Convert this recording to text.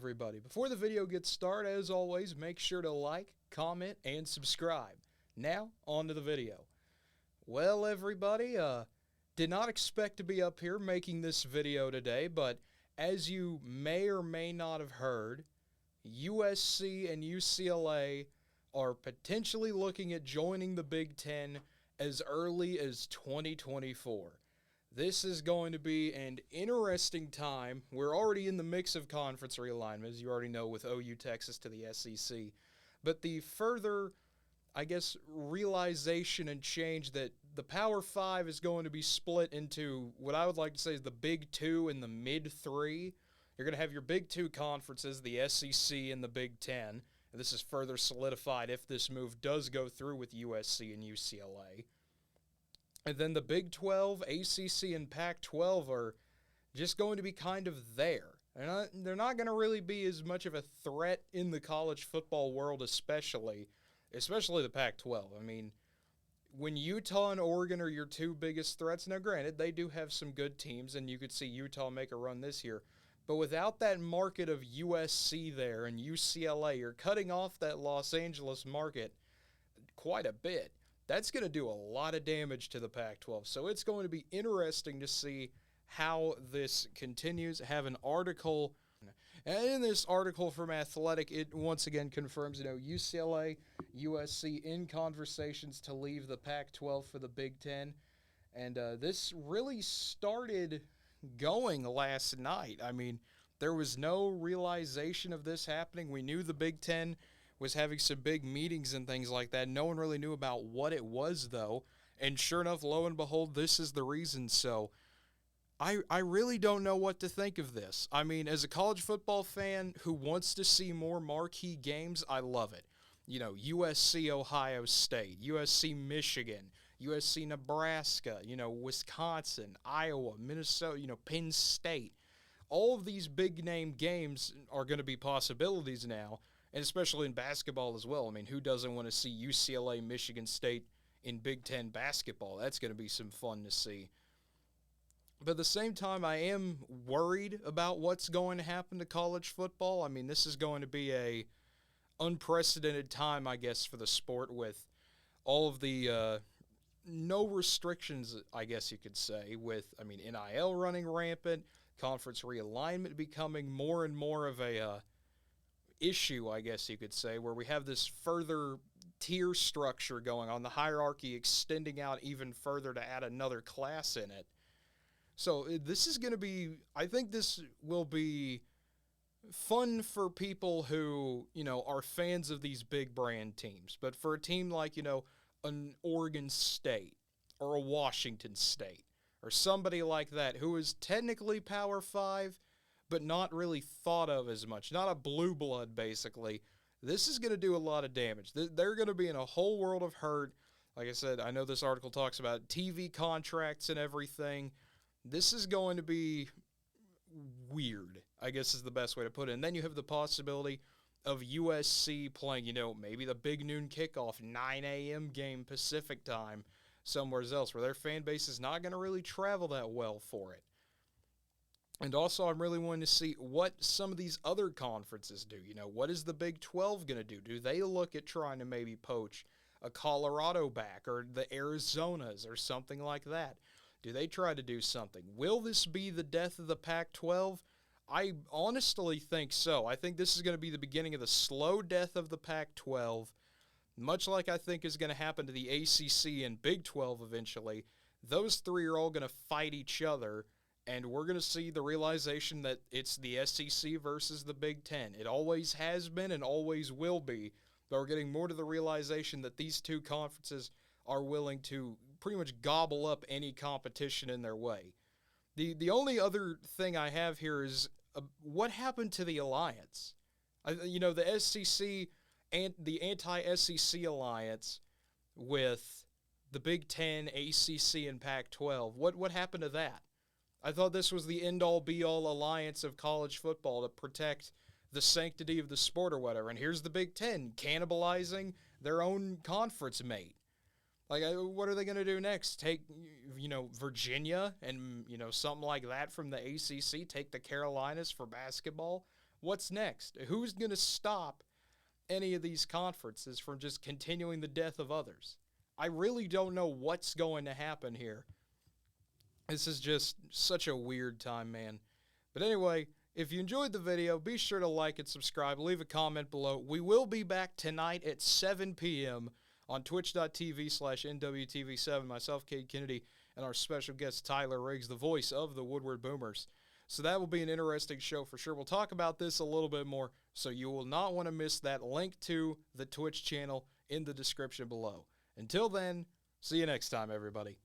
everybody. Before the video gets started, as always, make sure to like, comment, and subscribe. Now, on to the video. Well, everybody, did not expect to be up here making this video today, but as you may or may not have heard, USC and UCLA are potentially looking at joining the Big Ten as early as 2024. This is going to be an interesting time. We're already in the mix of conference realignment, as you already know, with OU Texas to the SEC. But the further, realization and change that the Power 5 is going to be split into what I would like to say is the Big 2 and the Mid 3. You're going to have your Big 2 conferences, the SEC and the Big 10. And this is further solidified if this move does go through with USC and UCLA. And then the Big 12, ACC, and Pac-12 are just going to be kind of there. They're not going to really be as much of a threat in the college football world, especially the Pac-12. I mean, when Utah and Oregon are your two biggest threats, now granted, they do have some good teams, and you could see Utah make a run this year. But without that market of USC there and UCLA, you're cutting off that Los Angeles market quite a bit. That's going to do a lot of damage to the Pac-12. So it's going to be interesting to see how this continues. I have an article, and in this article from Athletic, it once again confirms, UCLA, USC in conversations to leave the Pac-12 for the Big Ten. And this really started going last night. I mean, there was no realization of this happening. We knew the Big Ten was having some big meetings and things like that. No one really knew about what it was, though. And sure enough, lo and behold, this is the reason. So I really don't know what to think of this. I mean, as a college football fan who wants to see more marquee games, I love it. USC Ohio State, USC Michigan, USC Nebraska, Wisconsin, Iowa, Minnesota, Penn State. All of these big-name games are going to be possibilities now. And especially in basketball as well. I mean, who doesn't want to see UCLA, Michigan State in Big Ten basketball? That's going to be some fun to see. But at the same time, I am worried about what's going to happen to college football. I mean, this is going to be a unprecedented time, I guess, for the sport with all of the no restrictions, I guess you could say, with, NIL running rampant, conference realignment becoming more and more of a issue, I guess you could say, where we have this further tier structure going on, the hierarchy extending out even further to add another class in it. So this is going to be, I think this will be fun for people who, are fans of these big brand teams. But for a team like, an Oregon State or a Washington State or somebody like that who is technically Power 5, but not really thought of as much. Not a blue blood, basically. This is going to do a lot of damage. They're going to be in a whole world of hurt. Like I said, I know this article talks about TV contracts and everything. This is going to be weird, I guess is the best way to put it. And then you have the possibility of USC playing, maybe the big noon kickoff, 9 a.m. game Pacific time somewhere else where their fan base is not going to really travel that well for it. And also, I'm really wanting to see what some of these other conferences do. What is the Big 12 going to do? Do they look at trying to maybe poach a Colorado back or the Arizonas or something like that? Do they try to do something? Will this be the death of the Pac-12? I honestly think so. I think this is going to be the beginning of the slow death of the Pac-12, much like I think is going to happen to the ACC and Big 12 eventually. Those three are all going to fight each other. And we're going to see the realization that it's the SEC versus the Big Ten. It always has been and always will be. But we're getting more to the realization that these two conferences are willing to pretty much gobble up any competition in their way. The only other thing I have here is what happened to the alliance? The SEC and the anti-SEC alliance with the Big Ten, ACC, and Pac-12. What happened to that? I thought this was the end-all, be-all alliance of college football to protect the sanctity of the sport or whatever. And here's the Big Ten cannibalizing their own conference mate. Like, what are they going to do next? Take, Virginia and, something like that from the ACC? Take the Carolinas for basketball? What's next? Who's going to stop any of these conferences from just continuing the death of others? I really don't know what's going to happen here. This is just such a weird time, man. But anyway, if you enjoyed the video, be sure to like and subscribe. Leave a comment below. We will be back tonight at 7 p.m. on twitch.tv/NWTV7. Myself, Cade Kennedy, and our special guest, Tyler Riggs, the voice of the Woodward Boomers. So that will be an interesting show for sure. We'll talk about this a little bit more, so you will not want to miss that. Link to the Twitch channel in the description below. Until then, see you next time, everybody.